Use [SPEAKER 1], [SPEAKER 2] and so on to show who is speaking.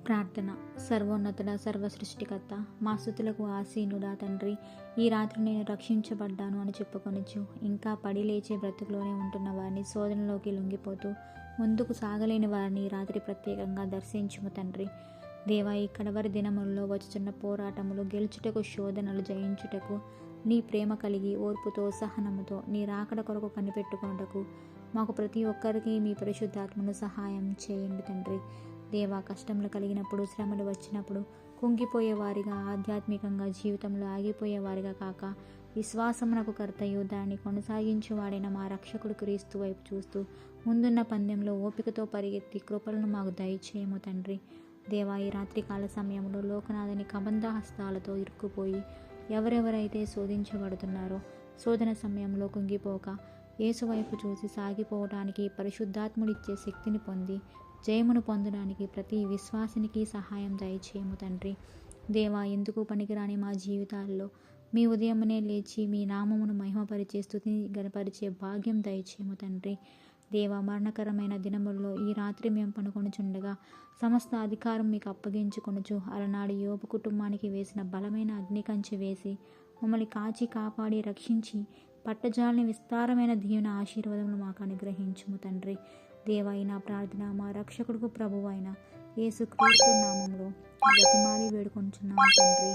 [SPEAKER 1] ప్రార్థన. సర్వోన్నతుడ, సర్వసృష్టికర్త, మా స్తుతులకు ఆసీనుడా తండ్రి, ఈ రాత్రి నేను రక్షించబడ్డాను అని చెప్పుకొనుచు ఇంకా పడి లేచే బ్రతుకులోనే ఉంటున్న వారిని, శోధనలోకి లొంగిపోతూ ముందుకు సాగలేని వారిని ఈ రాత్రి ప్రత్యేకంగా దర్శించుము తండ్రి. దేవా, ఈ కడవరి దినములలో వచ్చుచున్న పోరాటములు గెలుచుటకు, శోధనలు జయించుటకు నీ ప్రేమ కలిగి ఓర్పుతో సహనముతో నీ రాకడ కొరకు కనిపెట్టుకొనుటకు మాకు ప్రతి ఒక్కరికి మీ పరిశుద్ధాత్మను సహాయం చేయండి తండ్రి. దేవా, కష్టములు కలిగినప్పుడు, శ్రమలు వచ్చినప్పుడు కుంగిపోయేవారిగా, ఆధ్యాత్మికంగా జీవితంలో ఆగిపోయేవారిగా కాక విశ్వాసమునకు కర్తయు దాన్ని కొనసాగించువాడైన మా రక్షకుడు క్రీస్తు వైపు చూస్తూ ముందున్న పందెంలో ఓపికతో పరిగెత్తి కృపలను మాకు దయచేయము తండ్రి. దేవా, ఈ రాత్రికాల సమయంలో లోకనాథని కబంధ హస్తాలతో ఇరుక్కుపోయి ఎవరెవరైతే శోధించబడుతున్నారో, శోధన సమయంలో కుంగిపోక యేసు వైపు చూసి సాగిపోవడానికి పరిశుద్ధాత్ముడిచ్చే శక్తిని పొంది జయమును పొందడానికి ప్రతి విశ్వాసినికి సహాయం దయచేయము తండ్రి. దేవా, ఎందుకు పనికిరాని మా జీవితాల్లో మీ ఉదయమునే లేచి మీ నామమును మహిమపరిచే, స్తుతిని గనపరిచే భాగ్యం దయచేయము తండ్రి. దేవా, మరణకరమైన దినముల్లో ఈ రాత్రి మేము పనుకొనుచుండగా సమస్త అధికారం మీకు అప్పగించుకొనుచు అలనాడు యోబు కుటుంబానికి వేసిన బలమైన అగ్నికంచె వేసి మమ్మల్ని కాచి కాపాడి రక్షించి పట్టజాలని విస్తారమైన దీవెన ఆశీర్వాదములు మాకు అనుగ్రహించుము తండ్రి. దేవా, ఈ నా ప్రార్థన మా రక్షకుడుకు ప్రభువైన యేసు క్రీస్తు నామములో బ్రతిమాలి వేడుకొనుచున్నాము తండ్రి.